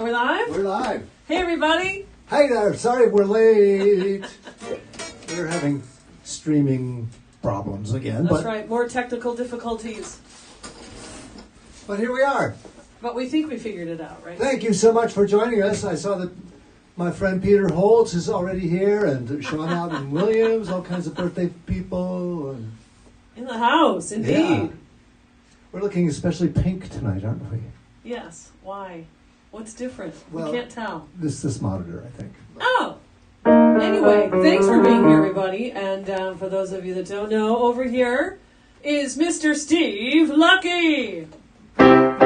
Are we live? We're live. Hey, everybody. Hey there. Sorry we're late. We're having streaming problems again. That's right. More technical difficulties. But here we are. But we think we figured it out, right? Thank you so much for joining us. I saw that my friend Peter Holtz is already here, and Sean Alden Williams, all kinds of birthday people. And in the house, indeed. yeah. We're looking especially pink tonight, aren't we? Yes. Why? What's different? Well, we can't tell. This monitor, I think. Oh! Anyway, thanks for being here, everybody. And for those of you that don't know, over here is Mr. Steve Lucky. On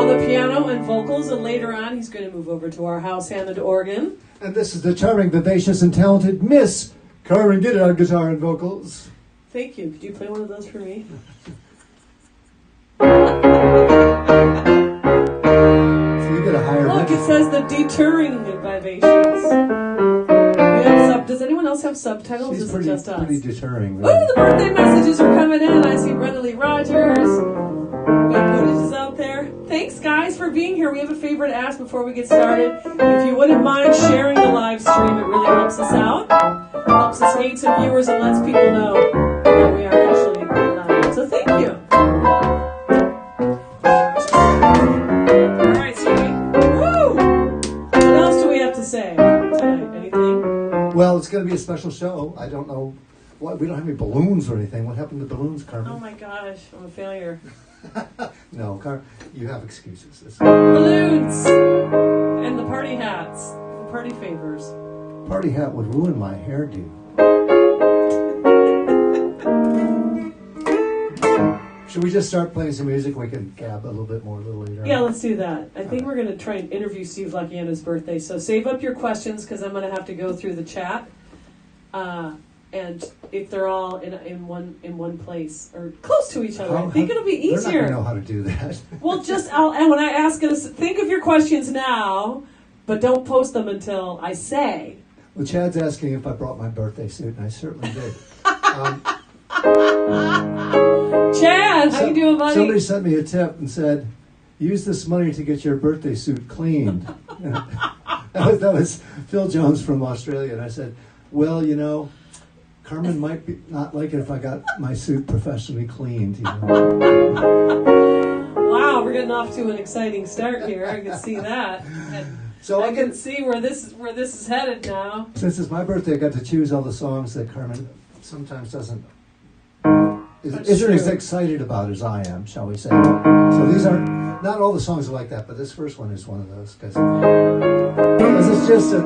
the piano and vocals, and later on he's going to move over to our house-Hammond organ. And this is the charming, vivacious, and talented Miss Carmen. Get it on guitar and vocals. Thank you. Could you play one of those for me? Look, it says the deterring vivacious. Does anyone else have subtitles? She's Is it just us? pretty deterring. Really. Oh, the birthday messages are coming in. I see Brenda Lee Rogers. Got footages out there. Thanks, guys, for being here. We have a favor to ask before we get started. If you wouldn't mind sharing the live stream, it really helps us out. Helps us gain some viewers and lets people know that we are actually live. So thank you. Say tonight? Anything? Well, it's going to be a special show. I don't know what. We don't have any balloons or anything. What happened to balloons, Carmen? Oh my gosh, I'm a failure. No, you have excuses. Balloons and the party hats, the party favors. Party hat would ruin my hairdo. Should we just start playing some music? We can gab a little bit more a little later. Yeah, let's do that. I think we're going to try and interview Steve Lucky on his birthday. So save up your questions because I'm going to have to go through the chat. And if they're all in one place or close to each other, I think it'll be easier. They're not going to know how to do that. Well, and when I ask us, think of your questions now, but don't post them until I say. Well, Chad's asking if I brought my birthday suit, and I certainly did. Chad, how you doing, buddy? Somebody sent me a tip and said, use this money to get your birthday suit cleaned. that was Phil Jones from Australia. And I said, well, Carmen might not like it if I got my suit professionally cleaned. Wow, we're getting off to an exciting start here. I can see that. So I can see where this is headed now. Since it's my birthday, I got to choose all the songs that Carmen sometimes isn't as excited about as I am, shall we say. So these are, not all the songs are like that, but this first one is one of those, because it's just a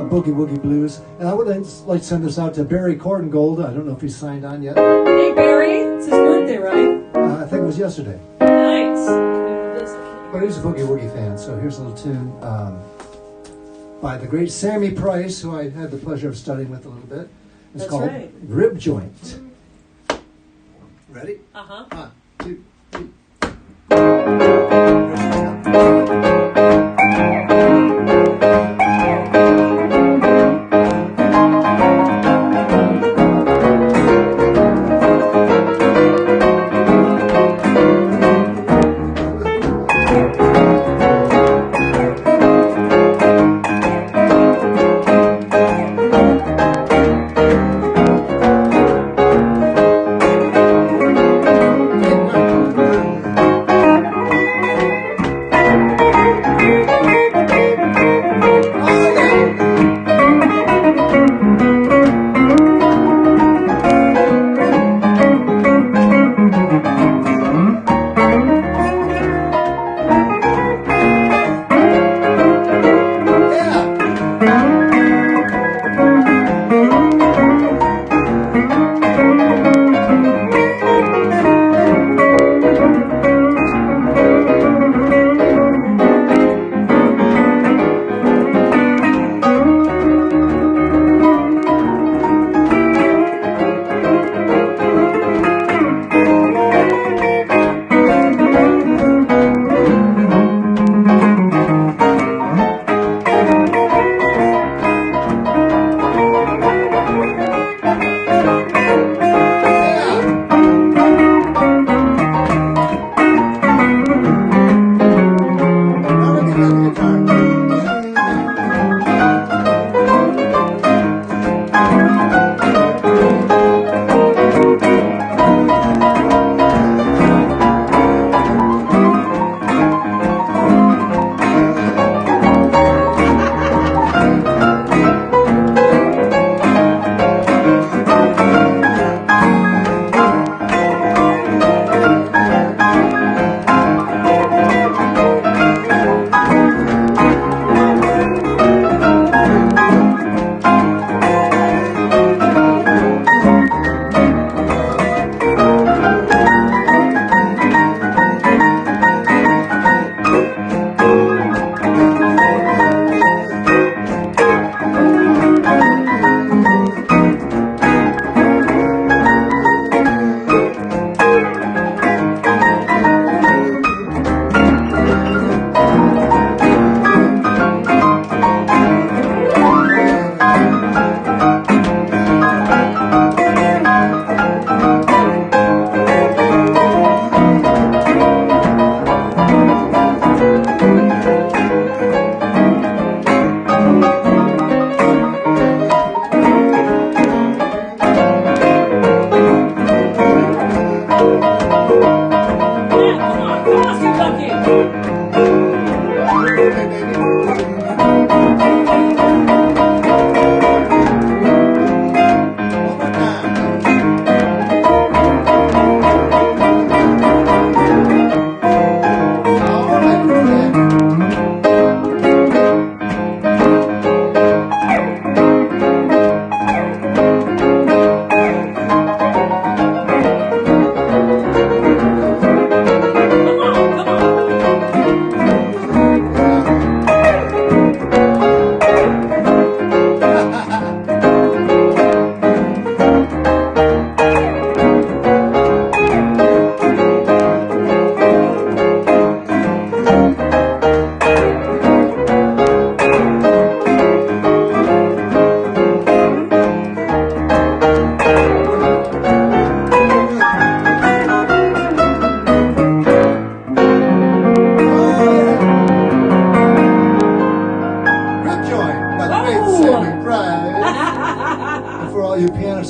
boogie woogie blues. And I would like to send this out to Barry Cordengold. I don't know if he's signed on yet. Hey Barry, it's his birthday, right? I think it was yesterday. Nice. But he's a boogie woogie fan, so here's a little tune by the great Sammy Price, who I had the pleasure of studying with a little bit. It's called Rib Joint. Ready? Uh-huh. 1, 2, 3.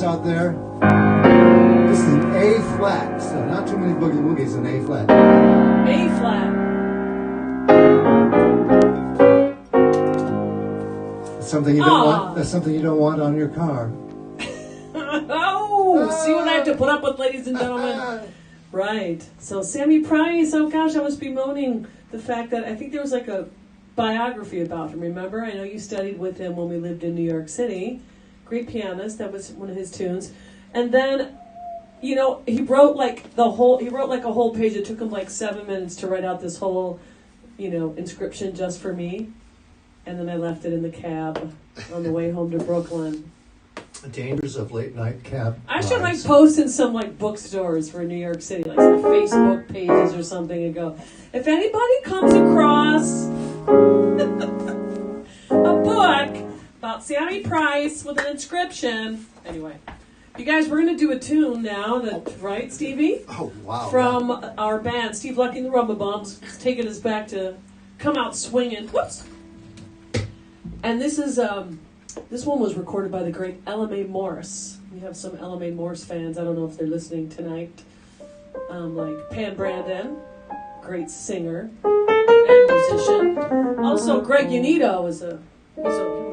Out there. This is an A flat, so not too many boogie woogies in A flat. A flat. That's something you don't want. That's something you don't want on your car. Oh, see what I have to put up with, ladies and gentlemen. Right. So Sammy Price. Oh gosh, I was bemoaning the fact that I think there was like a biography about him. Remember? I know you studied with him when we lived in New York City. Great pianist. That was one of his tunes. And then, you know, he wrote like a whole page. It took him like 7 minutes to write out this whole, you know, inscription just for me. And then I left it in the cab on the way home to Brooklyn. The dangers of late night cab. I should like post in some like bookstores for New York City, like some Facebook pages or something, and go, if anybody comes across a book about Sammy Price with an inscription. Anyway, you guys, we're going to do a tune now, right, Stevie? Oh, wow. From our band, Steve Lucky and the Rumba Bumps, taking us back to Come Out Swinging. Whoops! And this is, this one was recorded by the great Ella Morris. We have some Ella Morris fans. I don't know if they're listening tonight. Like Pam Brandon, great singer and musician. Also, Greg Unito was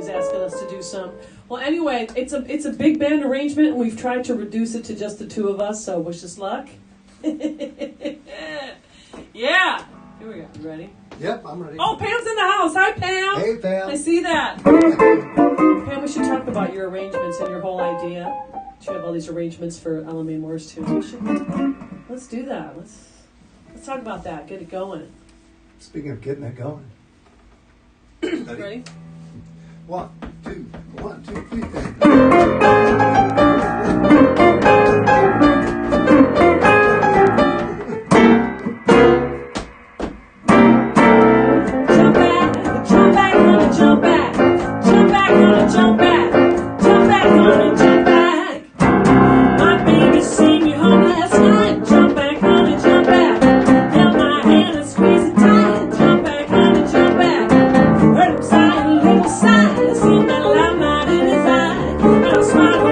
asking us to do some. Well, anyway, it's a big band arrangement, and we've tried to reduce it to just the two of us. So wish us luck. Yeah, here we go. You ready? Yep, I'm ready. Oh, Pam's in the house. Hi, Pam. Hey, Pam. I see that. Pam, we should talk about your arrangements and your whole idea. You have all these arrangements for Ella Mae Moore's tunes. Let's do that. Let's talk about that. Get it going. Speaking of getting it going. Ready? 1, 2, 1, 2, 3, 4. Jump back, gonna jump back. Jump back, gonna jump back. Jump back, gonna jump back. My baby seen me home last night. Jump back, gonna jump back. Held my hand and squeezed it tight. Jump back, gonna jump back. Heard him sigh a little sigh. Seen that loud light in his eye. I was smiling.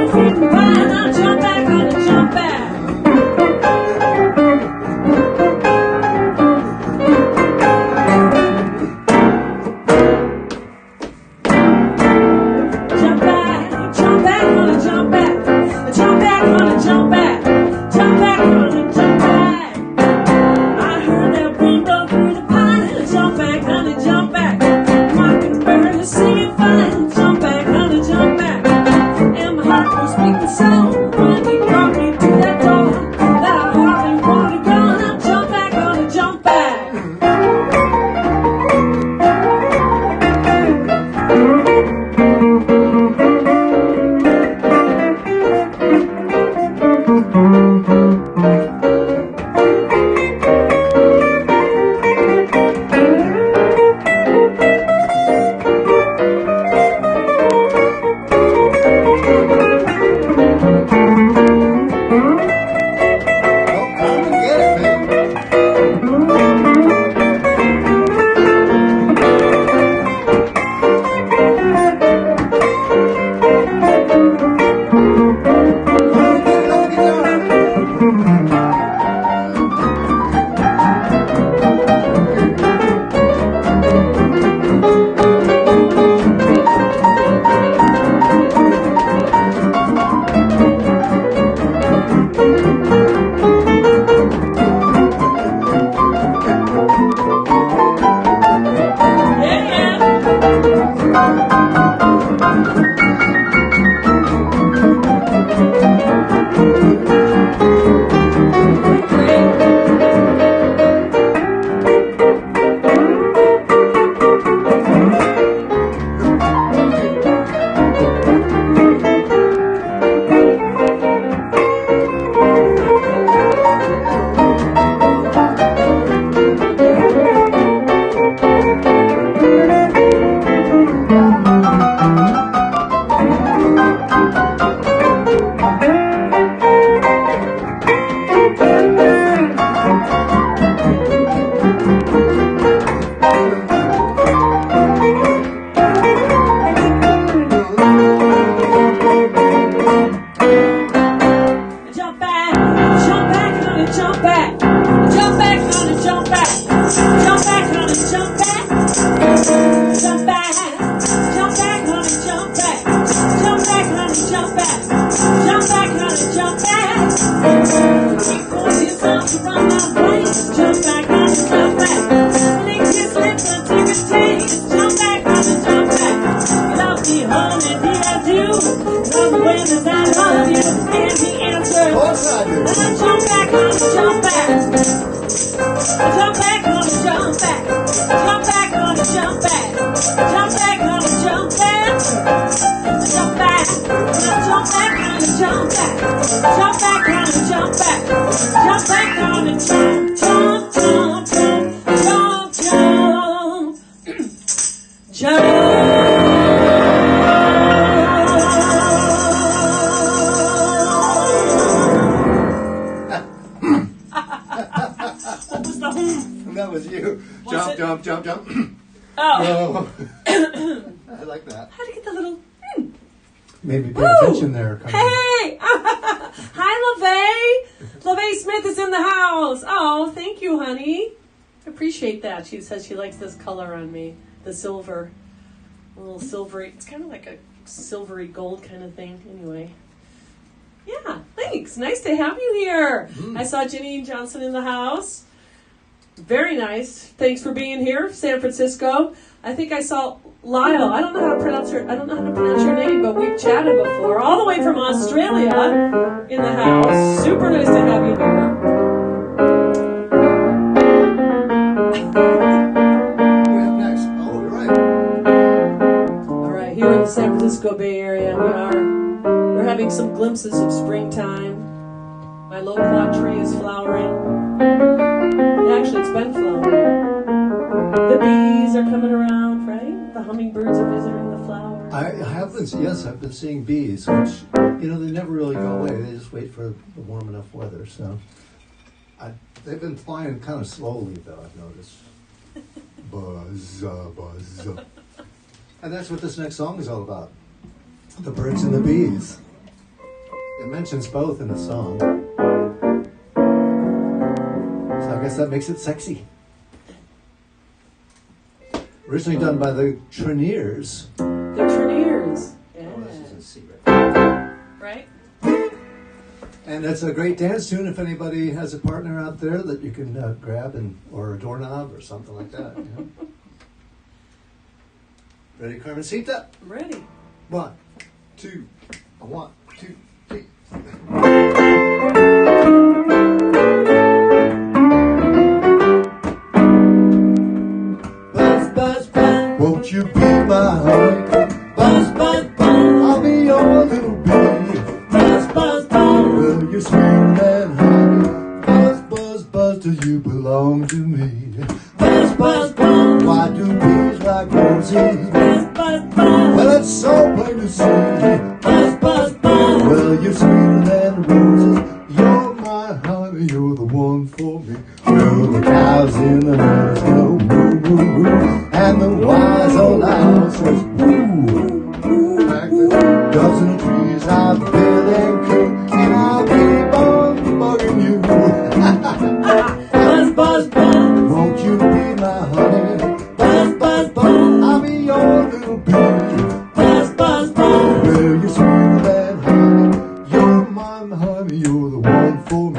make the sound. Finally brought me to that door that I hardly wanted to go. Now jump back, gonna jump back. Oh, Carmen, get it, man. Carmen, get it on the guitar. Jump back, honey, jump back. Jump back, honey, jump back. Jump back, honey, jump back. Jump back, honey, jump back. Jump back, honey, jump back. Jump back, honey, jump back. Keep pulling your arms around my waist. Jump back, honey, jump back. Lick his lips and take a taste. Jump back, honey, jump back. You love me, honey, did I do? Love the way that I love you. And the answer. Of course I do. Jump back, honey, jump back. Jump back, honey, jump back. Jump back, honey, jump back. Jump back, honey, jump back. Jump back, jump back, honey, jump back. Jump back, honey, jump back. Jump back, honey, jump, jump, jump, jump, jump, jump, What was the That was you. Was Jump, it? jump, jump, jump. Oh. No. I like that. How to get the little. Maybe pay Woo! attention there. Carmen. Hey! Hi, LaVey! LaVey Smith is in the house. Oh, thank you, honey. I appreciate that. She says she likes this color on me. The silver. A little silvery. It's kind of like a silvery gold kind of thing. Anyway. Yeah, thanks. Nice to have you here. I saw Jenny Johnson in the house. Very nice. Thanks for being here, San Francisco. I think I saw Lyle. I don't know how to pronounce your name, but we've chatted before. All the way from Australia in the house. Super nice to have you here. What do we have next? Oh, you're right. All right, here in the San Francisco Bay Area, we're having some glimpses of springtime. My loquat tree is flowering. Actually, it's been flowering. The bees are coming around, right? The hummingbirds are visiting the flowers. I've been seeing bees, which, they never really go away. They just wait for the warm enough weather. So they've been flying kind of slowly, though, I've noticed. Buzz, buzz. And that's what this next song is all about. The birds and the bees. It mentions both in the song. So I guess that makes it sexy. Originally done by the Treniers. The Treniers. Yeah. Oh, this is in C right. Right? And it's a great dance tune if anybody has a partner out there that you can grab or a doorknob or something like that. Ready, Carmencita? I'm ready. 1, 2, 1, 2. Well, you're sweeter than roses. You're my honey, you're the one for me. Well, the cows in the meadows go moo, moo, moo. And the wise old owl says woo. Like the doves in the trees, I'll bill and coo. And I'll keep on bugging you. Buzz, buzz, buzz. Won't you be my honey? Buzz, buzz, buzz. I'll be your little bee. Buzz, buzz, buzz. Well, you're sweeter than honey. You're my honey, you're the one for me.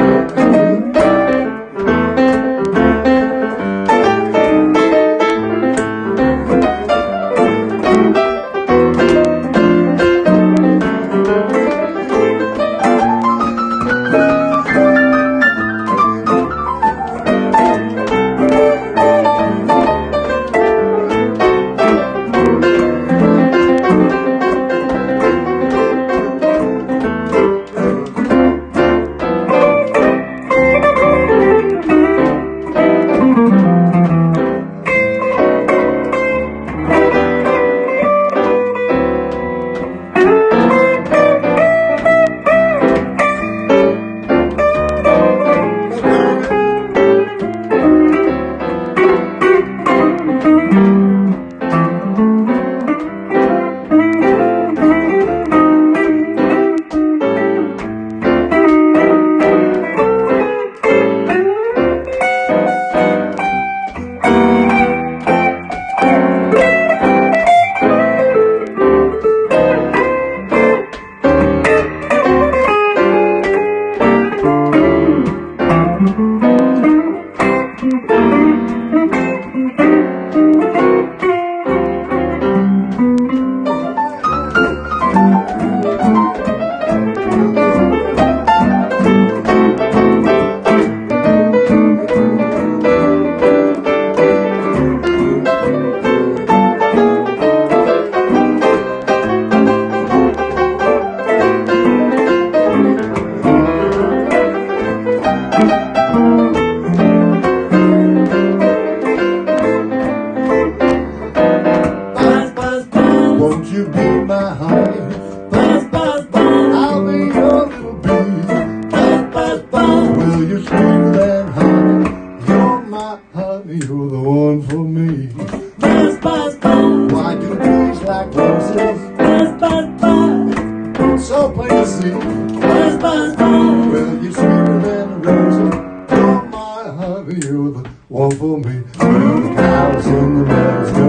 Won't you be my honey? Buzz, buzz, buzz. I'll be your little bee. Buzz, buzz, buzz. Well, you're sweeter than honey. You're my honey, you're the one for me. Buzz, buzz, buzz. Why do bees like roses? Buzz, buzz, buzz. So plain to see. Buzz, buzz, buzz. Well, you're sweeter than roses. You're my honey, you're the one for me. Well, the cows in the meadows go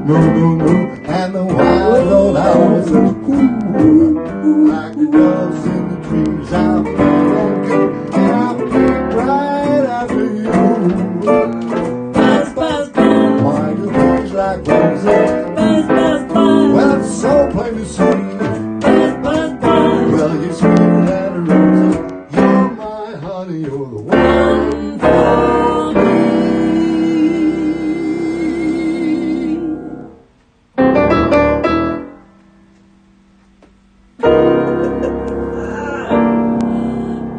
moo, moo, moo. And the wild old owls say whoo. Like the doves in the trees, I'll be and good. And I'll keep right after you. Buzz, buzz, buzz. Why do bees like roses? Buzz, buzz, buzz. Well, it's so plain to see. Buzz, buzz, buzz. Well, you're sweeter than a rose. You're my honey, you're the one for me.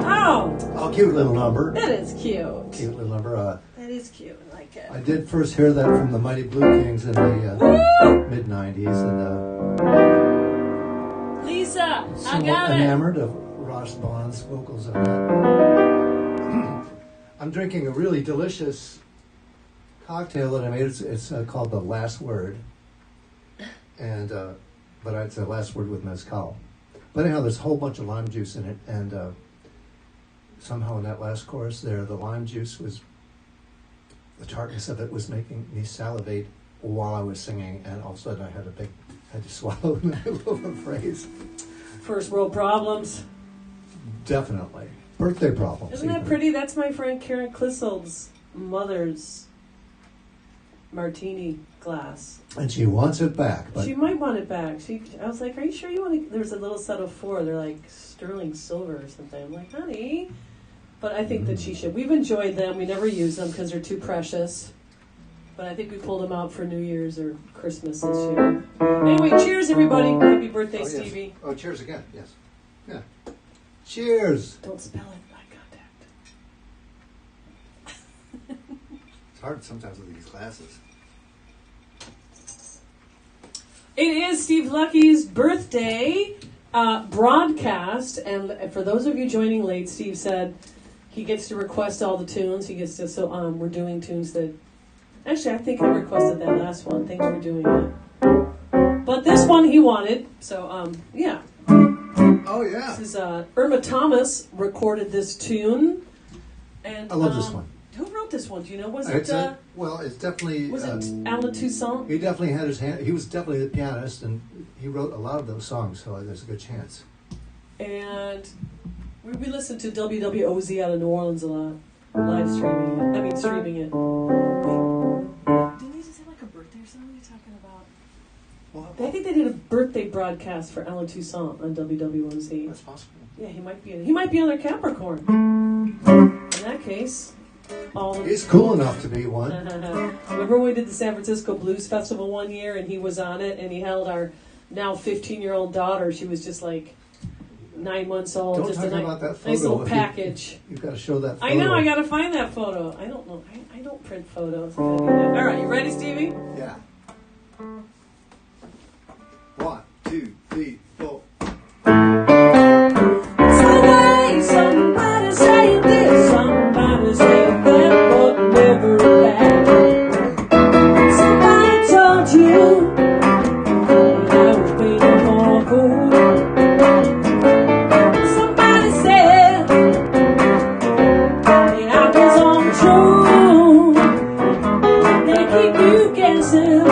Oh, Oh, cute little number. that is cute. Cute little number. That is cute. I like it. I did first hear that from the Mighty Blue Kings in the Woo! mid-90s, and Lisa, I somewhat got it. enamored of Ross Bond's vocals on that. I'm drinking a really delicious cocktail that I made. It's called The Last Word, and but it's the last word with mezcal. But anyhow, there's a whole bunch of lime juice in it, and somehow in that last chorus there, the lime juice was, the tartness of it was making me salivate while I was singing, and all of a sudden I had to swallow in the middle of a phrase. First world problems. Definitely. Birthday problems. Isn't that even. pretty? That's my friend Karen Clissold's mother's martini glass. And she wants it back, but She might want it back. I was like, "Are you sure you want to?" There's a little set of 4. They're like sterling silver or something. I'm like, "Honey," but I think that she should. We've enjoyed them. We never use them because they're too precious. But I think we pulled them out for New Year's or Christmas this year. Anyway, cheers, everybody! Happy birthday, yes. Stevie! Oh, cheers again. Yes. Yeah. Cheers. Don't spell it. Eye contact. It's hard sometimes with these glasses. It is Steve Lucky's birthday. broadcast, and for those of you joining late, Steve said he gets to request all the tunes. He gets to, so we're doing tunes that, actually I think I requested that last one. Thanks for doing it. But this one he wanted, so yeah. Oh yeah. This is Irma Thomas recorded this tune, and I love this one. Who wrote this one? Do you know? Was it? Well, it's definitely. Was it Alan Toussaint? He definitely had his hand. He was definitely the pianist, and he wrote a lot of those songs. So there's a good chance. And we listened to WWOZ out of New Orleans a lot, live streaming it. I mean, streaming it. Wait, didn't they just have like a birthday or something? What are you talking about? I think they did a birthday broadcast for Alan Toussaint on WWOZ. That's possible. Yeah, he might be on their Capricorn. In that case, he's cool enough to be one. Remember when we did the San Francisco Blues Festival one year, and he was on it, and he held our now 15-year-old daughter. She was just like 9 months old. Don't just talk a about that photo. nice little package. You've got to show that photo. I know, I got to find that photo. I don't know. I don't print photos. All right, you ready, Stevie? Yeah. 1, 2, 3, 4. Somebody say this, somebody say that, but never back. Somebody told you that I was paying for a fool. Somebody said that I was on true. They keep you guessing.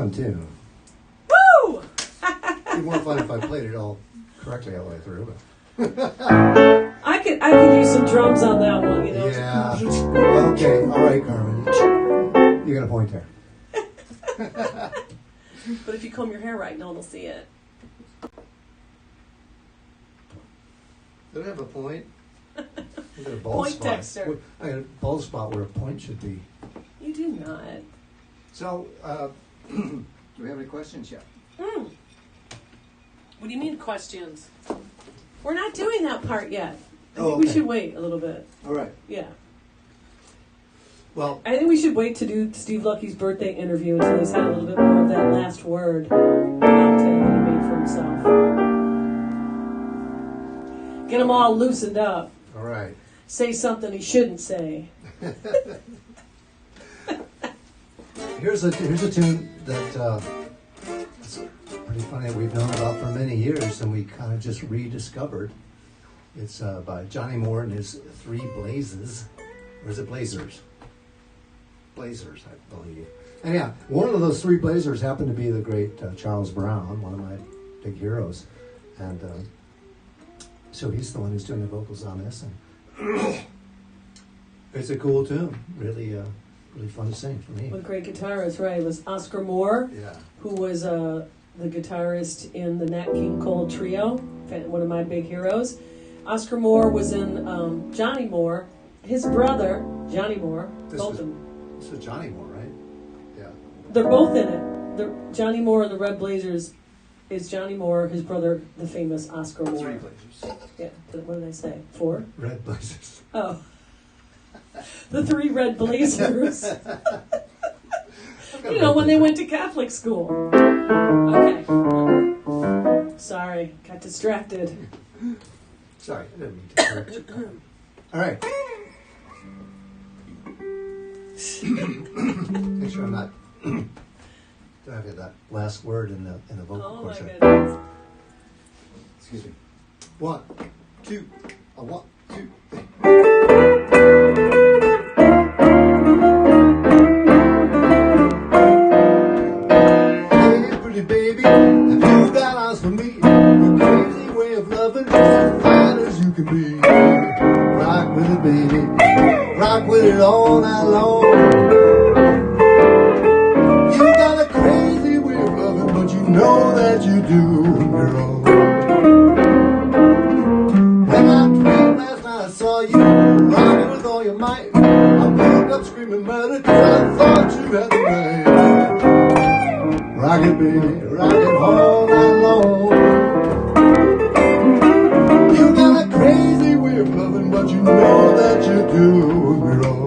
fun tune. Woo! It'd be more fun if I played it all correctly all the way through. But I could use some drums on that one, you know. yeah. Okay. All right, Carmen. You got a point there. But if you comb your hair right, no one will see it. Did I have a point? I got a bald Point spot. Dexter. I got a bald spot where a point should be. You do not. So, do we have any questions yet? What do you mean questions? We're not doing that part yet. I think we should wait a little bit. All right. Yeah. Well, I think we should wait to do Steve Lucky's birthday interview until he's had a little bit more of that last word cocktail that he made for himself. Get him all loosened up. all right. Say something he shouldn't say. Here's a tune that it's pretty funny that we've known about for many years, and we kind of just rediscovered. It's by Johnny Moore and his Three Blazes, or is it Blazers? Blazers, I believe. And yeah, one of those three Blazers happened to be the great Charles Brown, one of my big heroes, and so he's the one who's doing the vocals on this, and it's a cool tune, really fun to sing for me. With great guitarist, right? It was Oscar Moore, Yeah. who was the guitarist in the Nat King Cole Trio, one of my big heroes. Oscar Moore was in Johnny Moore, his brother, Johnny Moore, both of them. This is Johnny Moore, right? Yeah. They're both in it. Johnny Moore and the Red Blazers is Johnny Moore, his brother, the famous Oscar Moore. Three Blazers. Yeah, what did I say? 4? Red Blazers. Oh. The 3 Red Blazers. You know, when they went to Catholic school. Okay. Sorry, got distracted. Sorry, I didn't mean to correct you. All right. Make sure I'm not. Don't have that last word in the vocal Oh my portion. goodness. Excuse me. 1, 2, 1, 2, 3. Hey, pretty baby, have you got eyes for me? Your crazy way of loving is as fine as you can be. Rock with it, baby. Rock with it all night long. You got a crazy way of loving, but you know that you do, girl. When I dreamed last night I saw you rocking with all your might, I woke up screaming murder 'cause I thought you had the right. Rock it, baby, rock it all night long. You got a crazy way of loving, but you know that you do, girl.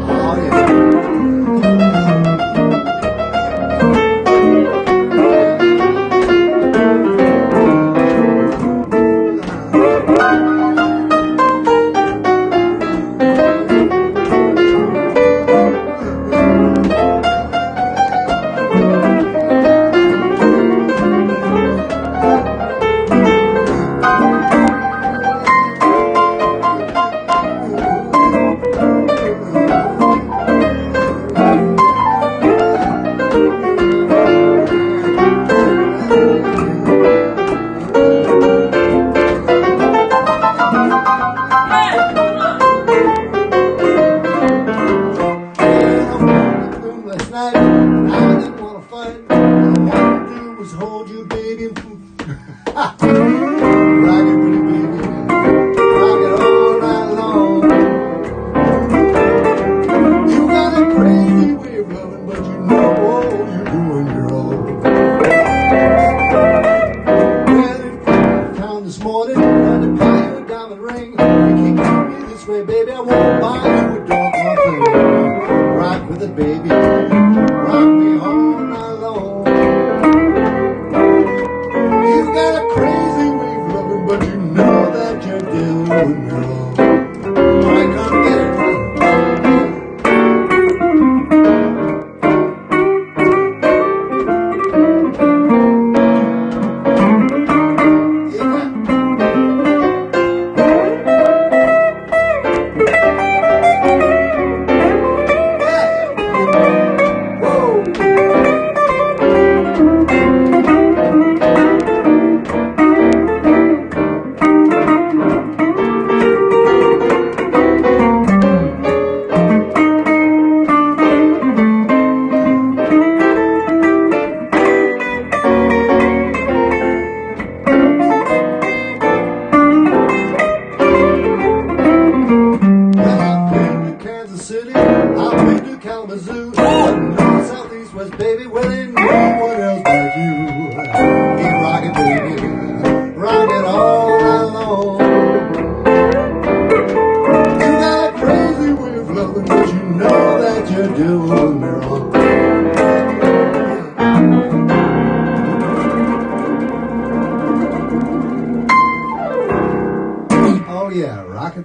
Oh yeah. Last night, and I didn't want to fight. All I wanted to do was hold you, baby. Rock it, pretty baby. Rock it all night long. You got a crazy way of loving, but you know what you're doing, girl. Well, in town this morning, tried to buy you a diamond ring. You keep treating me this way, baby, I won't buy you a doggone thing. Rock with it, baby. Rock me all night long. You got a crazy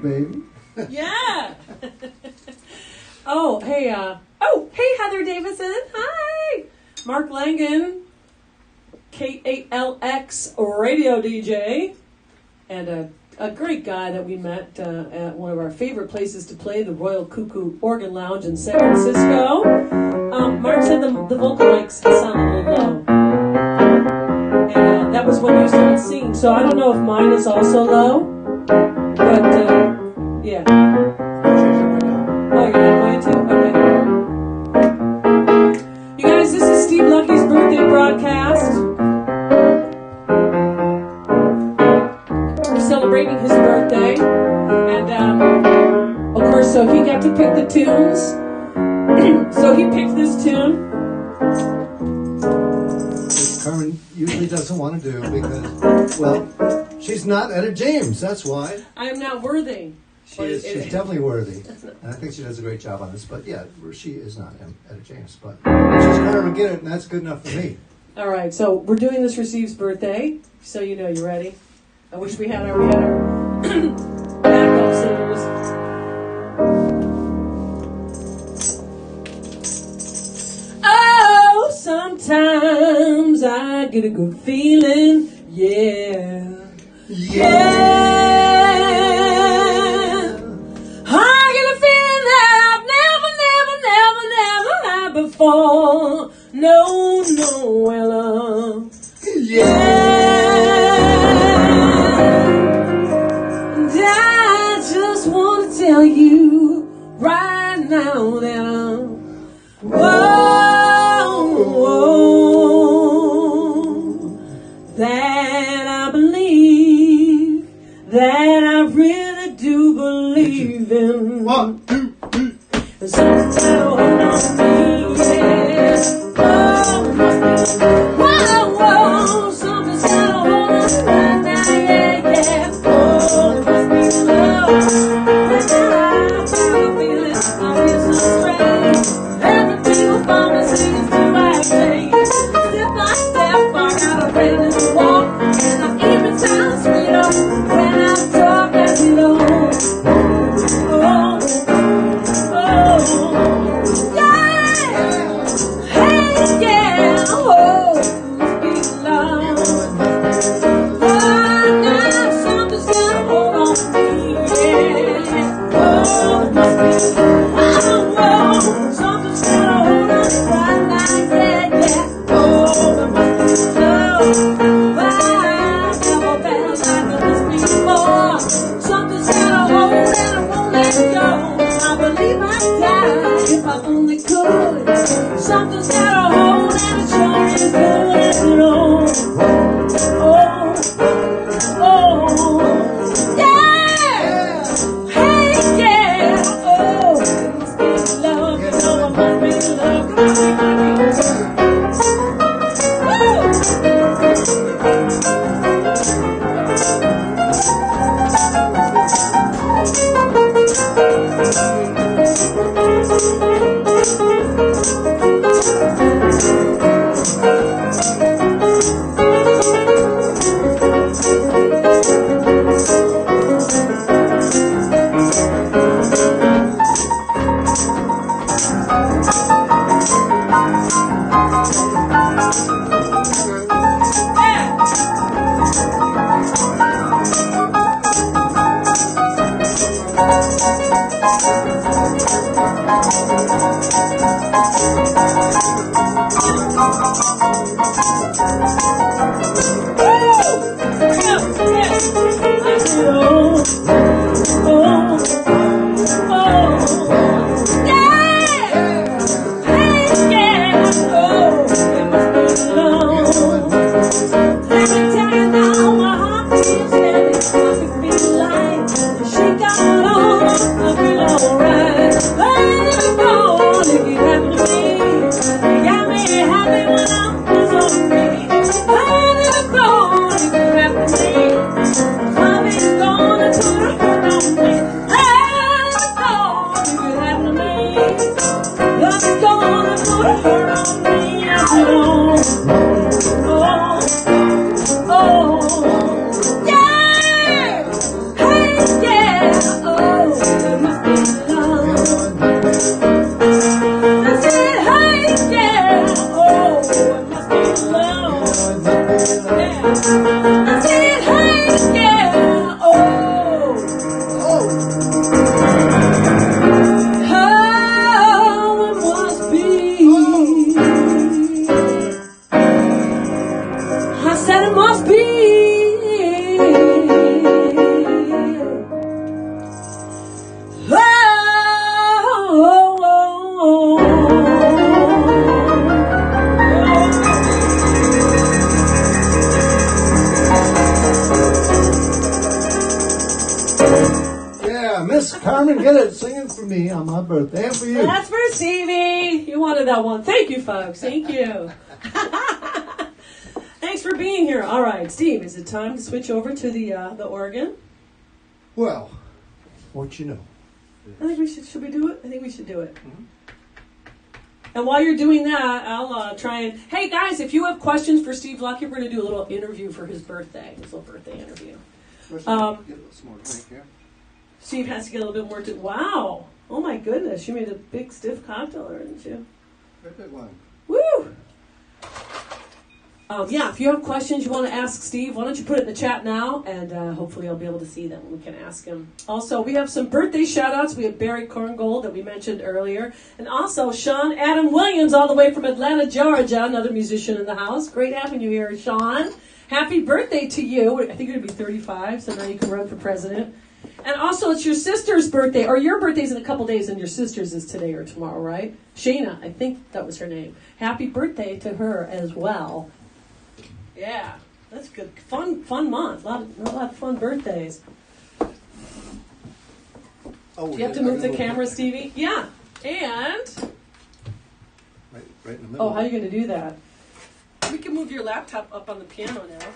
baby. Yeah. Hey, Heather Davison. Hi. Mark Langan, K8LX radio DJ, and a great guy that we met at one of our favorite places to play, the Royal Cuckoo Organ Lounge in San Francisco. Mark said the vocal mics sound a little low. And that was when you started singing, so I don't know if mine is also low, but yeah. Oh, you're not mine too? Okay. You guys, this is Steve Lucky's birthday broadcast. We're celebrating his birthday, and of course, so he got to pick the tunes. So he picked this tune. Carmen usually doesn't want to do because, well, she's not Etta James. That's why. I am not worthy. She's definitely worthy. And I think she does a great job on this. But yeah, she is not Etta James. But she's going to get it, and that's good enough for me. All right, so we're doing this for Steve's birthday. So you know, you ready? I wish we had our backup singers. Oh, sometimes I get a good feeling, yeah. I get a feeling that I've never before. No, Ella. And I just want to tell you right now that that I believe, that I really do believe in. 1, 2, 3. Something's gotta hold on to me, yeah. Whoa, something's gotta hold on to me right now, yeah. Oh, it must be love. Right now I feel it, I feel so strange. Everything about me seems to act change. Step by step, I got a readiness to walk, and I even sound sweeter when I talk, as you know. Something's got a hold and it sure is good as it all. Yeah. Hey, yeah. Oh, it must be love. You know it must be love. that it must be. Yeah, Miss Carmen, get it singing for me on my birthday and for you. That's for Stevie. You wanted that one. Thank you, folks. Thank you. Thanks for being here. All right, Steve, is it time to switch over to the organ? Well, what you know. I think we should we do it? I think we should do it. Mm-hmm. And while you're doing that, I'll try and... Hey, guys, if you have questions for Steve Lucky, we're going to do a little interview for his birthday. His little birthday interview. Get a little more drink here. Steve has to get a little bit more... Wow. Oh, my goodness. You made a big, stiff cocktail, didn't you? Very big one. Woo! Yeah, if you have questions you want to ask Steve, why don't you put it in the chat now, and hopefully I'll be able to see them and we can ask him. Also, we have some birthday shout-outs. We have Barry Korngold that we mentioned earlier, and also Sean Adam Williams all the way from Atlanta, Georgia, another musician in the house. Great having you here, Sean. Happy birthday to you. I think you're going to be 35, so now you can run for president. And also, it's your sister's birthday, or your birthday's in a couple days, and your sister's is today or tomorrow, right? Shayna, I think that was her name. Happy birthday to her as well. Yeah, that's good. Fun month. A lot of fun birthdays. Oh, do you have to move the camera, Stevie? Yeah. And... Right in the middle. Oh, how are you going to do that? We can move your laptop up on the piano now.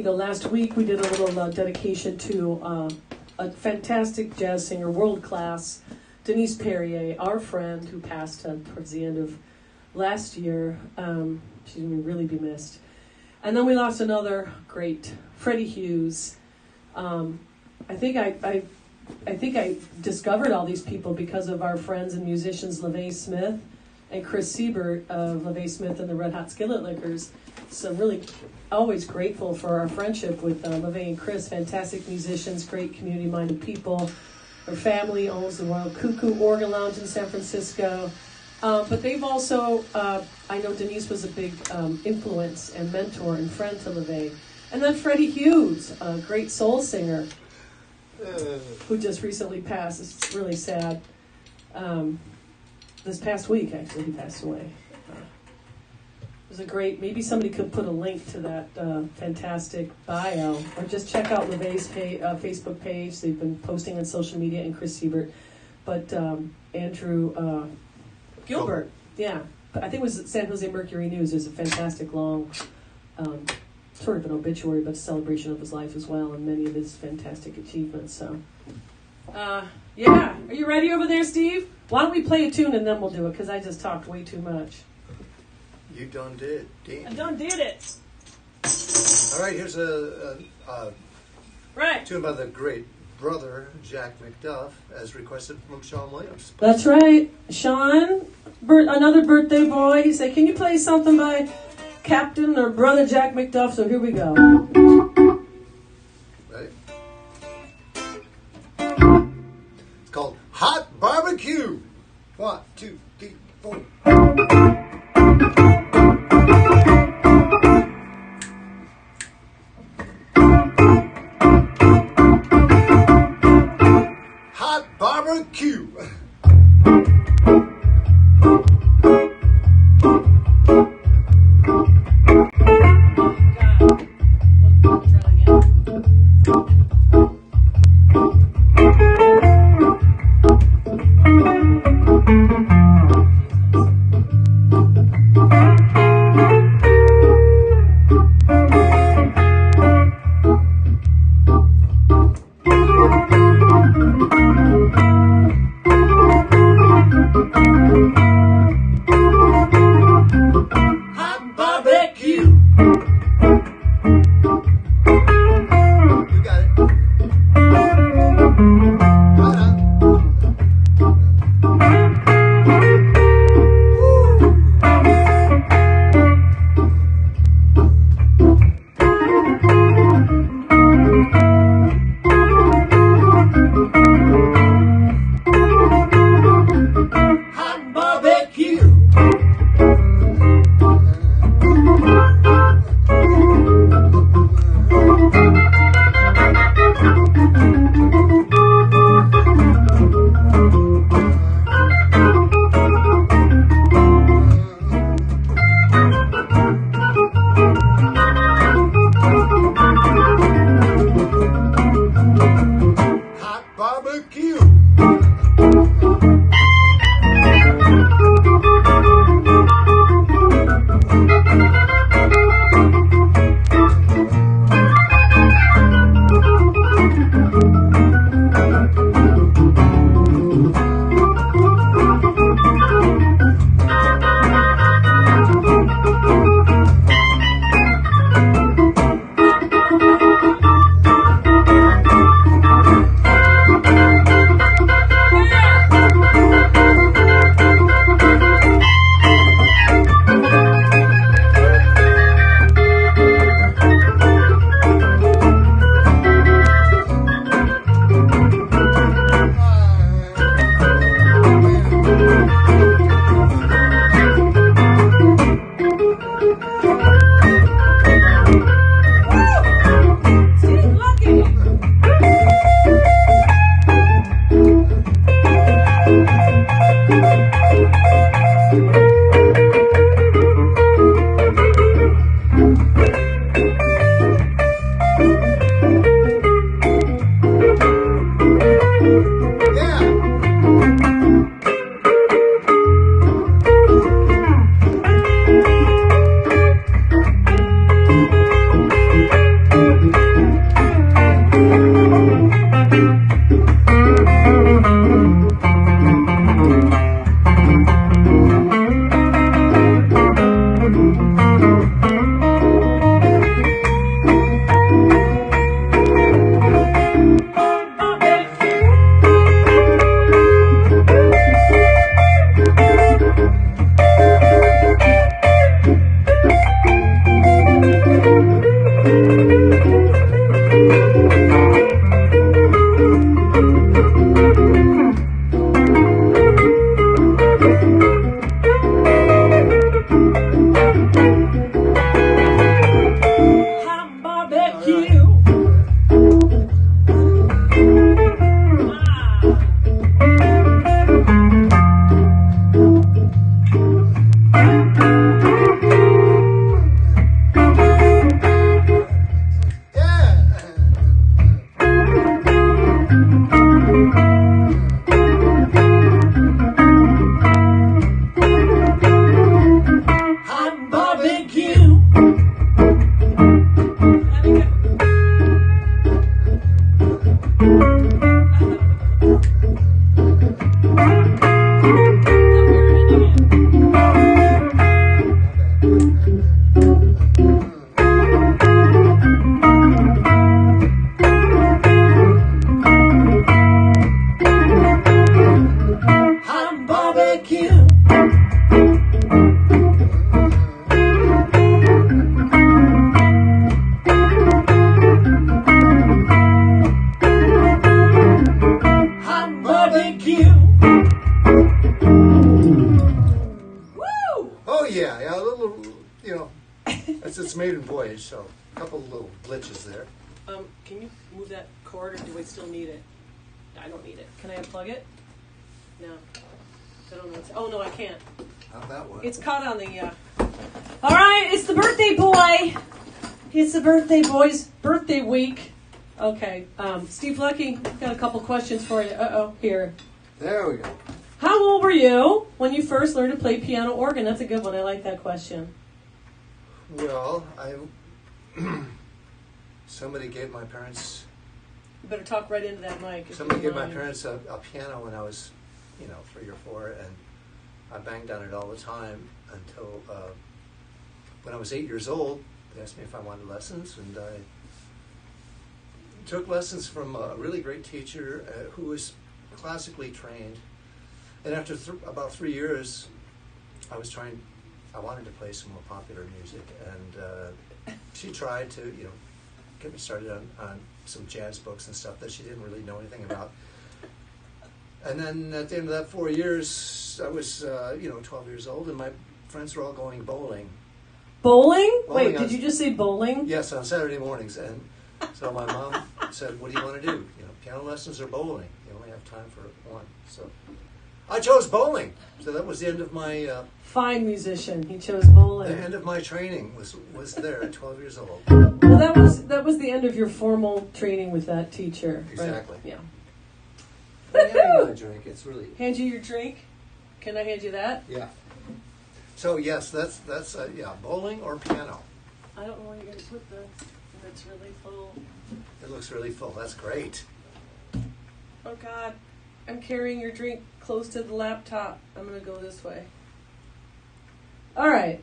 Last week we did a little dedication to a fantastic jazz singer, world class, Denise Perrier, our friend who passed towards the end of last year. She's going to really be missed. And then we lost another great, Freddie Hughes. I think I discovered all these people because of our friends and musicians LaVey Smith and Chris Siebert of LaVey Smith and the Red Hot Skillet Lickers. So I'm really always grateful for our friendship with LaVey and Chris, fantastic musicians, great community-minded people. Her family owns the Royal Cuckoo Organ Lounge in San Francisco. But they've also, I know Denise was a big influence and mentor and friend to LaVey. And then Freddie Hughes, a great soul singer, who just recently passed. It's really sad. This past week, actually, he passed away. It was a great, maybe somebody could put a link to that fantastic bio, or just check out LaVey's Facebook page. They've been posting on social media, and Chris Siebert. But Andrew Gilbert, yeah. I think it was San Jose Mercury News. There's a fantastic long, sort of an obituary, but a celebration of his life as well, and many of his fantastic achievements. So, yeah. Are you ready over there, Steve? Why don't we play a tune and then we'll do it, because I just talked way too much. You done did, Dean. I done did it. All right, here's a right. tune by the great brother Jack McDuff, as requested from Sean Williams. That's right. Sean, another birthday boy. He said, can you play something by Captain or Brother Jack McDuff? So here we go. Ready? It's called Hot Barbecue. 1, 2, 3, 4. Barbecue. It's maiden voyage, so a couple of little glitches there. Can you move that cord, or do I still need it? I don't need it. Can I unplug it? No. I don't know. Oh, no, I can't. How'd that work? It's caught on the... All right, it's the birthday boy. It's the birthday boy's birthday week. Okay, Steve Lucky, got a couple questions for you. Uh-oh, here. There we go. How old were you when you first learned to play piano organ? That's a good one. I like that question. Well, somebody gave my parents... You better talk right into that mic. Somebody gave my parents a piano when I was, 3 or 4, and I banged on it all the time until when I was 8 years old. They asked me if I wanted lessons, and I took lessons from a really great teacher who was classically trained. And after about 3 years, I wanted to play some more popular music, and she tried to, get me started on some jazz books and stuff that she didn't really know anything about. And then at the end of that 4 years, I was, 12 years old, and my friends were all going bowling. Bowling? Wait, did you just say bowling? Yes, on Saturday mornings. And so my mom said, "What do you want to do? Piano lessons or bowling? You only have time for one." So I chose bowling. So that was the end of my... Fine musician. He chose bowling. The end of my training was there at 12 years old. Well, that was the end of your formal training with that teacher. Exactly. Right? Yeah. Hand you a drink. It's really... Hand you your drink? Can I hand you that? Yeah. So yes, that's bowling or piano. I don't know where you're going to put this. It's really full. It looks really full. That's great. Oh God, I'm carrying your drink close to the laptop. I'm going to go this way. All right.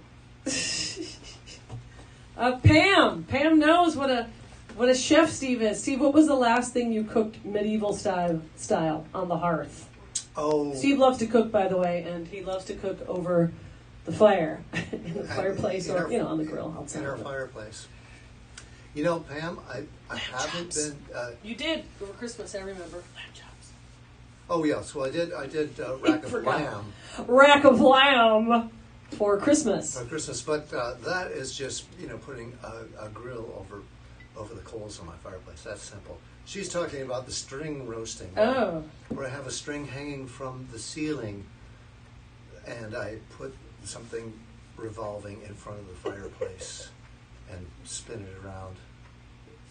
Pam knows what a chef Steve is. Steve, what was the last thing you cooked medieval style on the hearth? Oh. Steve loves to cook, by the way, and he loves to cook over the fire, in the fireplace, or on the grill outside. In our fireplace. Pam, I haven't been... you did over Christmas, I remember. Lamb chops. Oh, yes. Well, I did rack of lamb. Rack of lamb for Christmas. For Christmas, but that is just, putting a grill over the coals on my fireplace. That's simple. She's talking about the string roasting. Oh. Where I have a string hanging from the ceiling, and I put something revolving in front of the fireplace and spin it around.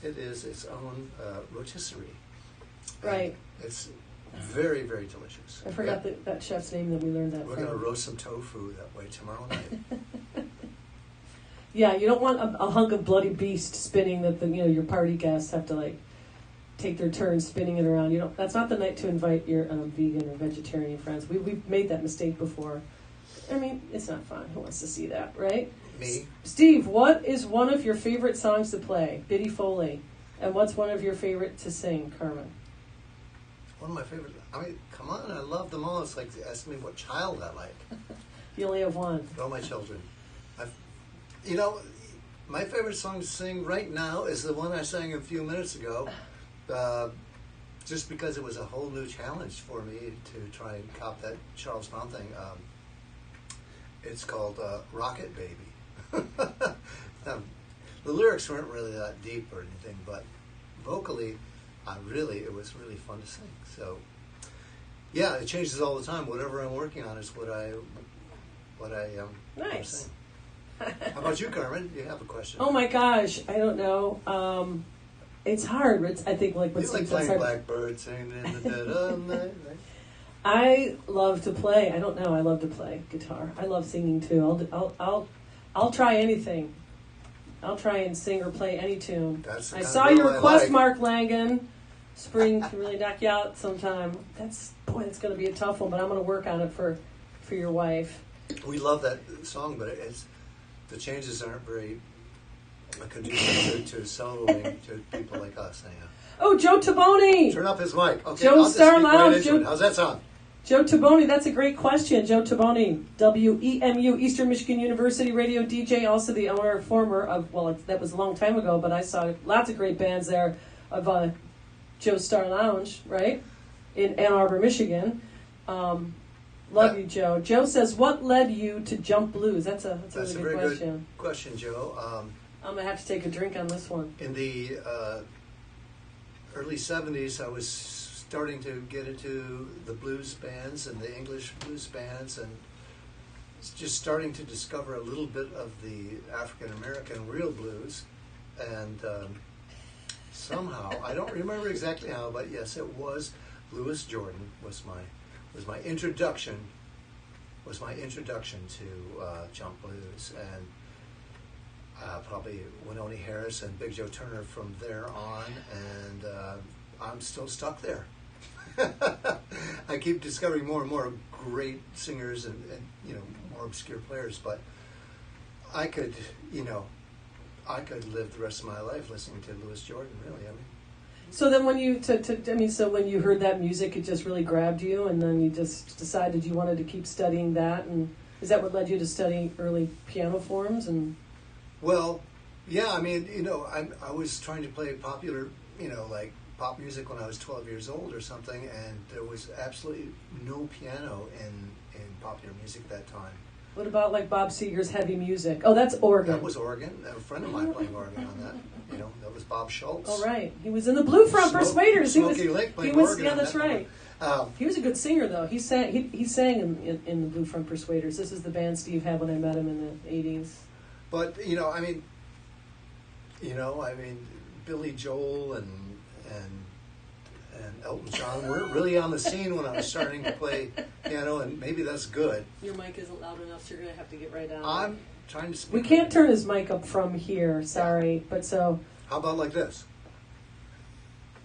It is its own rotisserie. Right. And it's very, very delicious. I forgot that chef's name that we learned that We're from. going to roast some tofu that way tomorrow night. Yeah, you don't want a hunk of bloody beast spinning that your party guests have to like take their turn spinning it around. That's not the night to invite your vegan or vegetarian friends. We've made that mistake before. I mean, it's not fun. Who wants to see that, right? Me. Steve, what is one of your favorite songs to play? Biddy Foley. And what's one of your favorite to sing, Carmen? One of my favorite. I mean, come on, I love them all. It's like asking me what child I like. You only have one. All my children. My favorite song to sing right now is the one I sang a few minutes ago. Just because it was a whole new challenge for me to try and cop that Charles Brown thing. It's called Rocket Baby. Now, the lyrics weren't really that deep or anything, but vocally, it was really fun to sing. So, yeah, it changes all the time. Whatever I'm working on is what I Nice. sing. How about you, Carmen? You have a question. Oh my gosh, I don't know. It's hard. I think like you like playing Blackbird, singing in the dead of night, right? I love to play. I don't know. I love to play guitar. I love singing too. I'll try anything. I'll try and sing or play any tune. I saw your request, Mark Langan. Spring can really knock you out sometime. That's going to be a tough one, but I'm going to work on it for your wife. We love that song, but the changes aren't very conducive to soloing to people like us. Anyhow. Oh, Joe Taboni! Turn up his mic. Okay, Joe Star Lounge. How's that sound? Joe Taboni, that's a great question. Joe Taboni, WEMU, Eastern Michigan University radio DJ, also the owner, former of, that was a long time ago, but I saw lots of great bands there of Joe Star Lounge, right? In Ann Arbor, Michigan. Love you, Joe. Joe says, what led you to jump blues? That's a really good question. Good question, Joe. I'm going to have to take a drink on this one. In the early 70s, I was starting to get into the blues bands and the English blues bands, and just starting to discover a little bit of the African-American real blues. And somehow, I don't remember exactly how, but yes, it was Louis Jordan was my introduction to jump blues, and probably Wynonie Harris and Big Joe Turner from there on, and I'm still stuck there. I keep discovering more and more great singers and more obscure players, but I could live the rest of my life listening to Louis Jordan. Really, I mean. So then, when you heard that music, it just really grabbed you, and then you just decided you wanted to keep studying that, and is that what led you to study early piano forms? And well, yeah, I mean, I was trying to play popular, like pop music when I was 12 years old or something, and there was absolutely no piano in popular music at that time. What about like Bob Seger's heavy music? Oh, that's organ. That was organ. A friend of mine playing organ on that. That was Bob Schultz. Oh, right. He was in the Blue Front Persuaders. Smokey Lake playing organ. Yeah, that's right. He was a good singer, though. He sang in the Blue Front Persuaders. This is the band Steve had when I met him in the 80s. But Billy Joel and Elton John weren't really on the scene when I was starting to play piano, and maybe that's good. Your mic isn't loud enough, so you're going to have to get right down. I'm trying to speak. We can't turn his mic up from here, sorry. Yeah. But so... How about like this?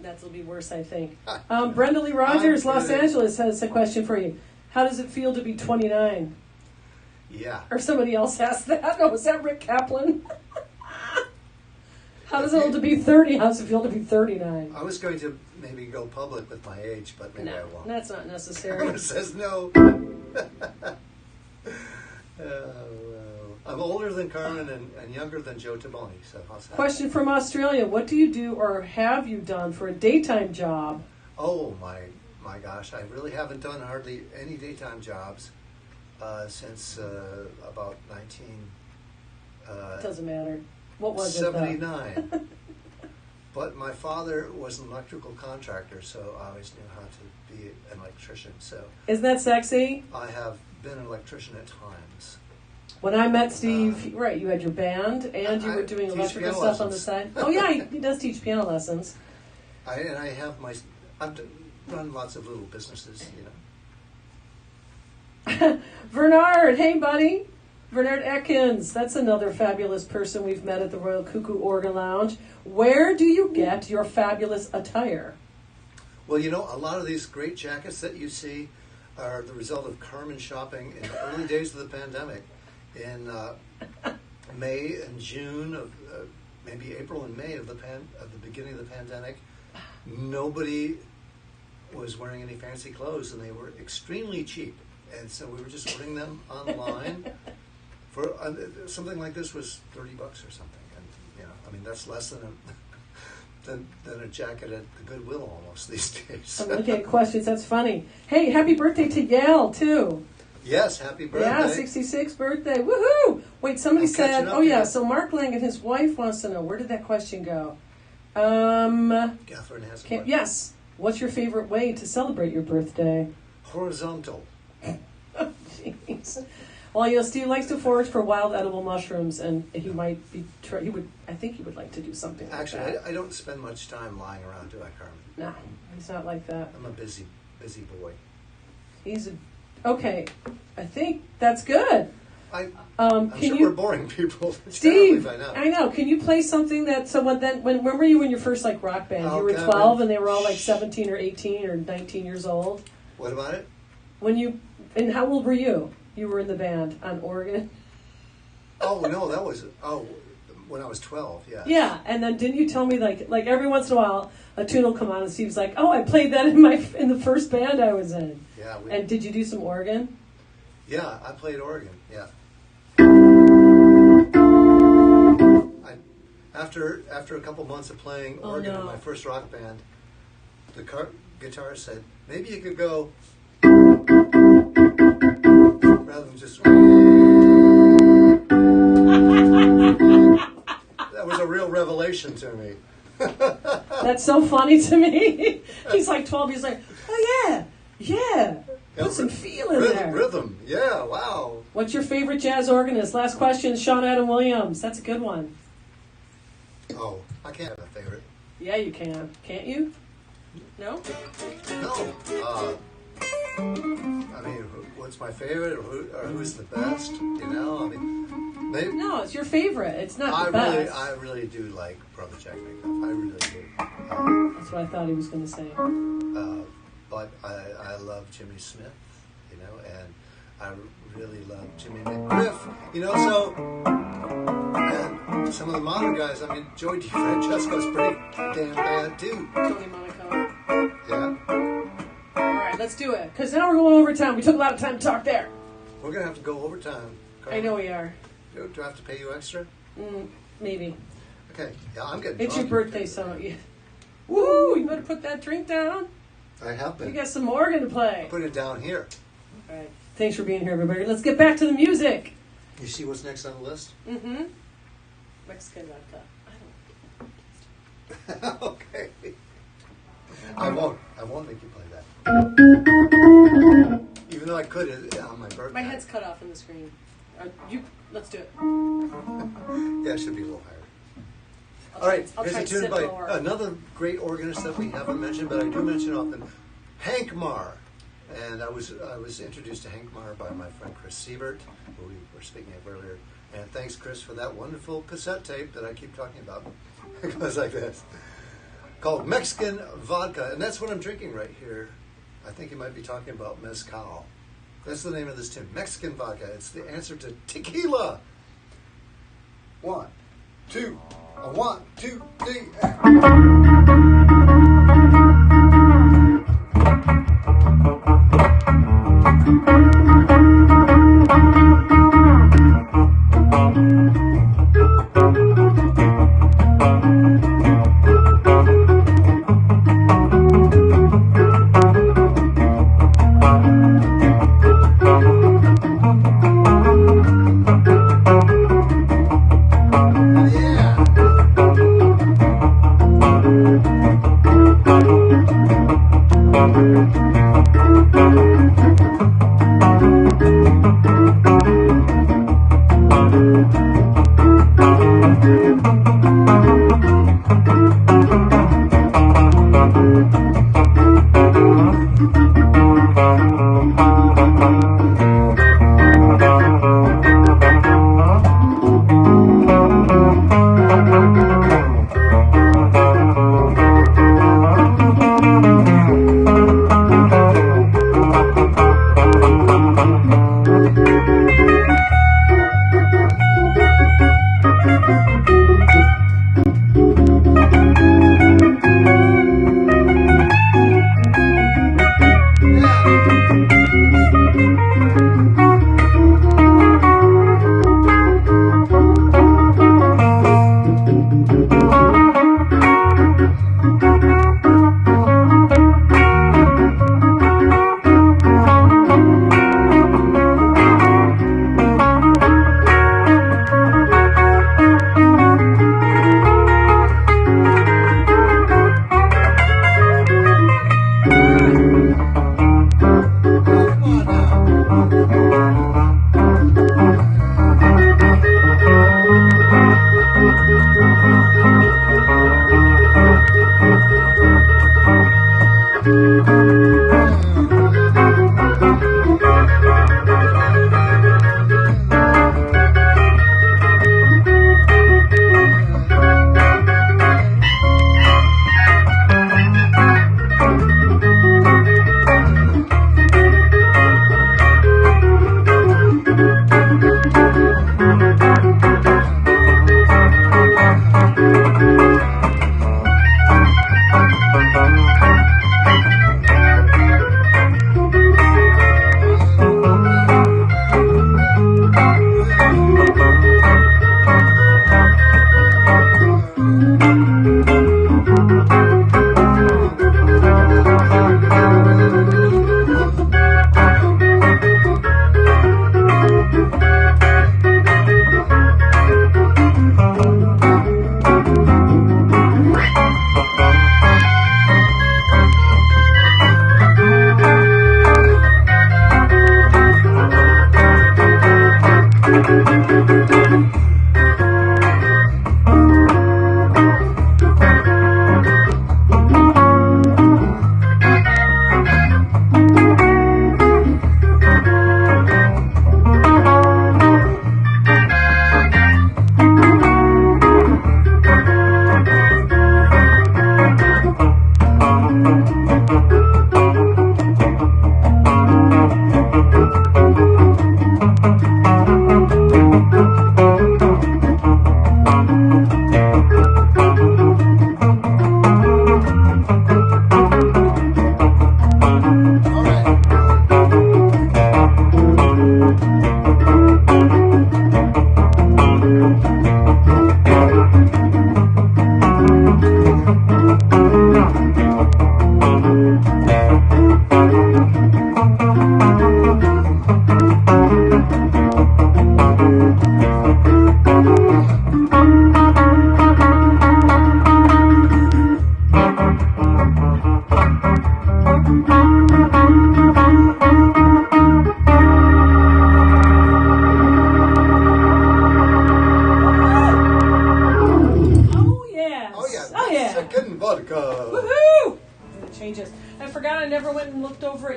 That'll be worse, I think. Brenda Lee Rogers, Los Angeles, has a question for you. How does it feel to be 29? Yeah. Or somebody else asked that. Oh, was that Rick Kaplan? How does it feel to be 30? How does it feel to be 39? I was going to maybe go public with my age, but maybe I won't. That's not necessary. Everyone says no. I'm older than Carmen and younger than Joe Taboni, so how's that? Question from Australia. What do you do or have you done for a daytime job? Oh, my gosh. I really haven't done hardly any daytime jobs since about 19... it doesn't matter. What was 79. But my father was an electrical contractor, so I always knew how to be an electrician. So isn't that sexy? I have been an electrician at times. When I met Steve, right, you had your band and you were doing electrical stuff on the side. Oh yeah, he does teach piano lessons. I've run lots of little businesses, Bernard, hey buddy. Bernard Ekins, that's another fabulous person we've met at the Royal Cuckoo Organ Lounge. Where do you get your fabulous attire? Well, a lot of these great jackets that you see are the result of Carmen shopping in the early days of the pandemic. In May and June of maybe April and May of the beginning of the pandemic, nobody was wearing any fancy clothes, and they were extremely cheap. And so we were just ordering them online. For something like this was $30 or something, and that's less than a jacket at the Goodwill almost these days. I'm looking at questions. That's funny. Hey, happy birthday to Yale too. Yes, happy birthday. Yeah, 66th birthday. Woohoo! Wait, somebody said, so Mark Lang and his wife wants to know, where did that question go? Catherine has a question. Yes. What's your favorite way to celebrate your birthday? Horizontal. Oh, jeez. Well, Steve likes to forage for wild edible mushrooms, and he might be, I think he would like to do something like Actually, that. I don't spend much time lying around, do I, Carmen? No, he's not like that. I'm a busy boy. Okay, I think that's good. I'm sure we're boring people. Steve, I know. Can you play something that when were you in your first rock band? You were 12 and they were all 17 or 18 or 19 years old. What about it? And how old were you? You were in the band on organ. Oh no, that was when I was 12. Yeah. Yeah, and then didn't you tell me like every once in a while a tune will come on and Steve's like, oh, I played that in the first band I was in. Yeah. And did you do some organ? Yeah, I played organ. Yeah. After a couple months of playing organ in my first rock band, the guitarist said, maybe you could go rather than just. That was a real revelation to me. That's so funny to me. He's like 12. He's like, oh yeah. Put some feel in there. Rhythm. Yeah. Wow. What's your favorite jazz organist? Last question. Sean Adam Williams. That's a good one. Oh, I can't have a favorite. Yeah, you can. Can't you? No. No. What's my favorite, or who's the best? Maybe. No, it's your favorite. It's not the best. I really do like Brother Jack McDuff. I really do. That's what I thought he was going to say. But I love Jimmy Smith, and I really love Jimmy McGriff, and some of the modern guys, Joey DiFrancesco's pretty damn bad too. Tony Monaco. Yeah. All right, let's do it, because now we're going overtime. We took a lot of time to talk there. We're going to have to go overtime. I know we are. Do I have to pay you extra? Maybe. Okay, yeah, I'm getting It's your birthday, so woo! You better put that drink down. I have been. You got some organ to play. Put it down here. All right. Thanks for being here, everybody. Let's get back to the music. You see what's next on the list? Mm-hmm. Mexican vodka. Okay. I won't make you play that. Even though I could on my birthday. My head's cut off on the screen. Let's do it. Yeah, it should be a little higher. All right, here's a tune by another great organist that we haven't mentioned, but I do mention often, Hank Marr. And I was introduced to Hank Marr by my friend Chris Siebert, who we were speaking of earlier. And thanks, Chris, for that wonderful cassette tape that I keep talking about. It goes like this. Called Mexican Vodka. And that's what I'm drinking right here. I think you might be talking about mezcal. That's the name of this tune, Mexican Vodka. It's the answer to tequila. 1, 2, 1, 2, 3.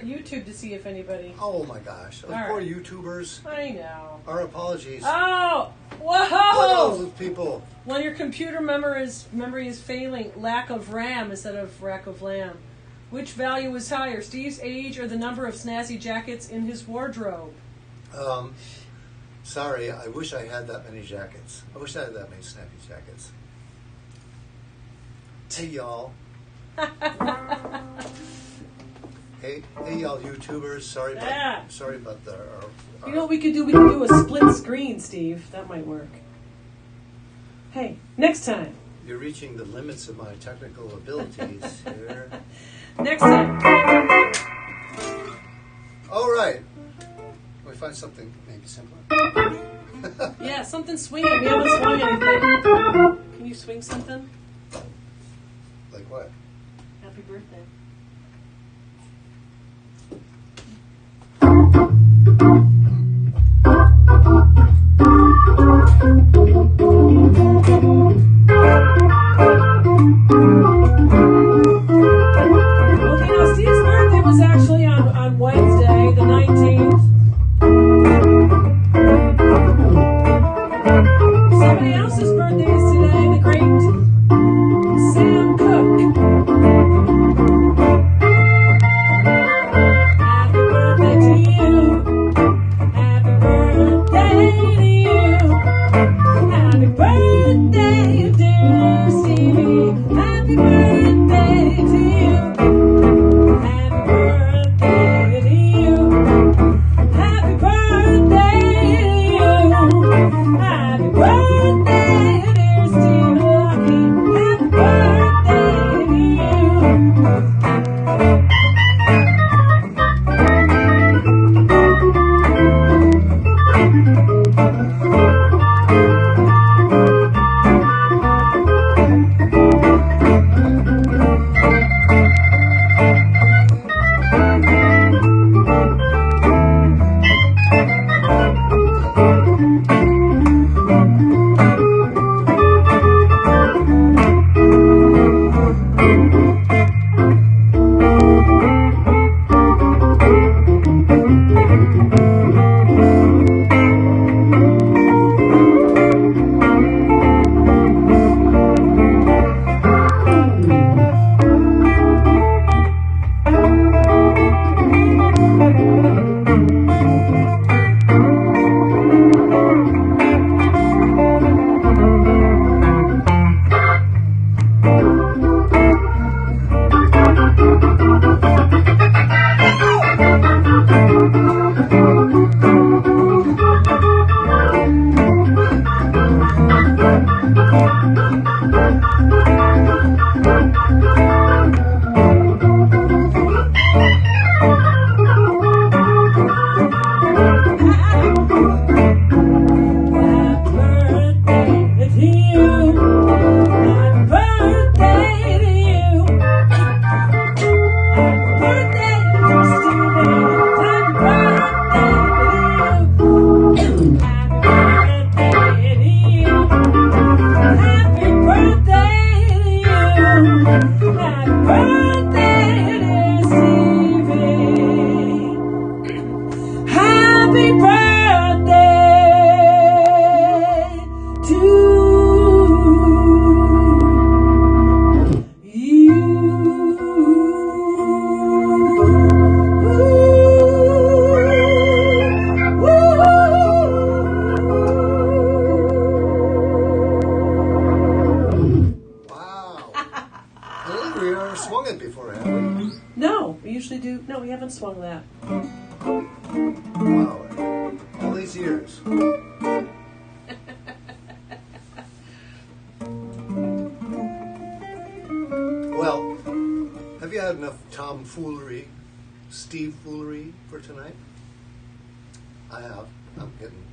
YouTube to see if anybody. Oh my gosh. Poor right. YouTubers. I know. Our apologies. Oh! Whoa! What those people? When your computer memory is failing, lack of RAM instead of rack of lamb. Which value is higher, Steve's age or the number of snazzy jackets in his wardrobe? Sorry, I wish I had that many jackets. I wish I had that many snappy jackets. Hey, y'all. hey, y'all YouTubers. Sorry about the... You know what we could do? We could do a split screen, Steve. That might work. Hey, next time. You're reaching the limits of my technical abilities here. Next time. All right. Can we find something maybe simpler? Yeah, something swinging. We haven't swung anything. Can you swing something? Like what? Happy birthday. Okay, now Steve's birthday was actually on Wednesday, the 19th. Somebody else's birthday is today, the great Sam Cooke. Happy birthday to you. Swung that. Wow. All these years. Well, have you had enough tomfoolery, Steve foolery for tonight? I have. I'm getting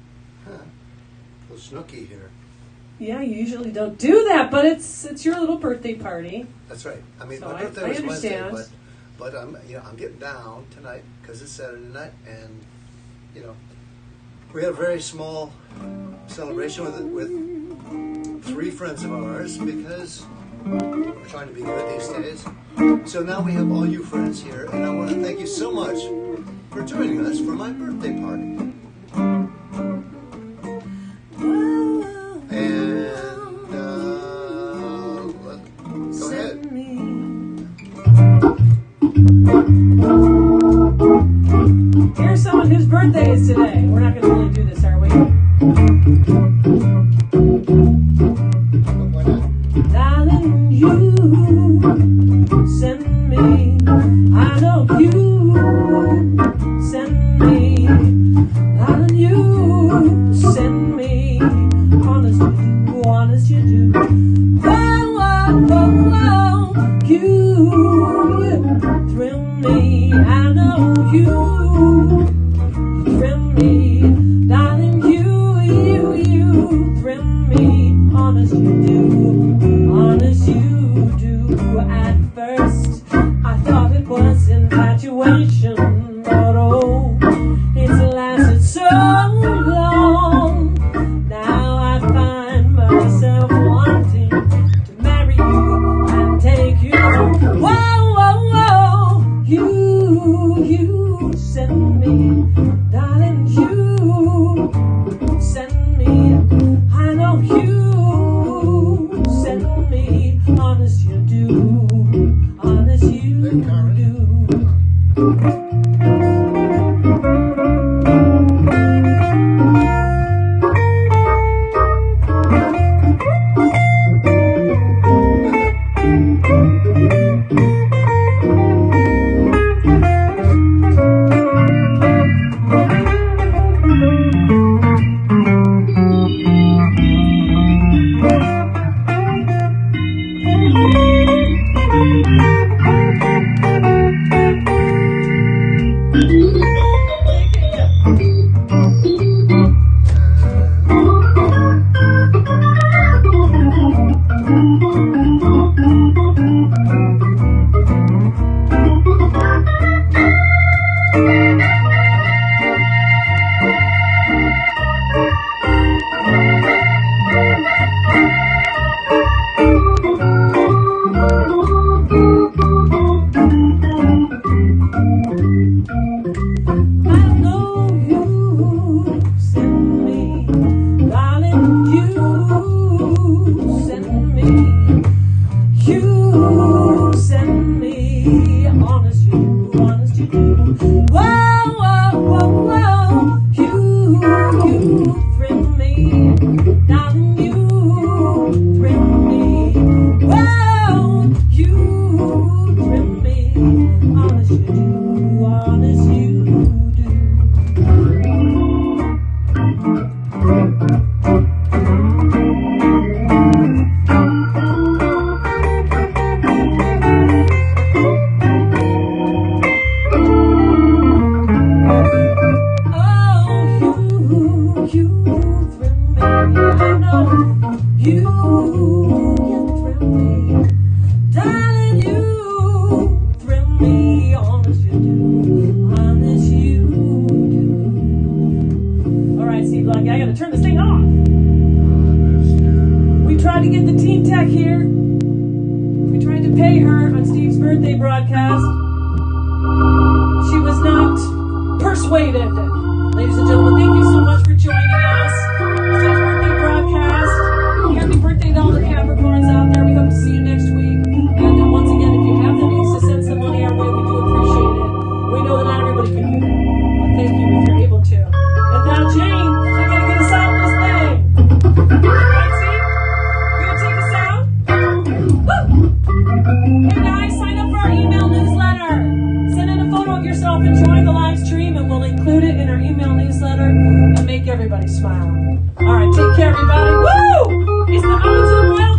a little snooky here. Yeah, you usually don't do that, but it's your little birthday party. That's right. I mean, so my birthday was understand. Wednesday, but I'm getting down tonight because it's Saturday night, and we had a very small celebration with 3 friends of ours because we're trying to be good these days. So now we have all you friends here, and I want to thank you so much for joining us for my birthday party. And go ahead. Here's someone whose birthday is today. We're not going to really do this, are we? Why not? Darling, you send me. I know you send me Ladies and gentlemen, thank you so much for joining us. Steve's birthday broadcast. Happy birthday to all the Capricorns out there. We hope to see you next week. And then once again, if you have the means to send some money our way, we do appreciate it. We know that not everybody can do that. But thank you if you're able to. And now, Jane, you're going to get us out of this thing. Right, see? You're going to take us out? Woo! Hey, guys, sign up for our email newsletter. Send in a photo of yourself enjoying the live stream, and we'll include it in our email newsletter and make everybody smile. All right, take care, everybody. Woo! It's the Mountains of Wild.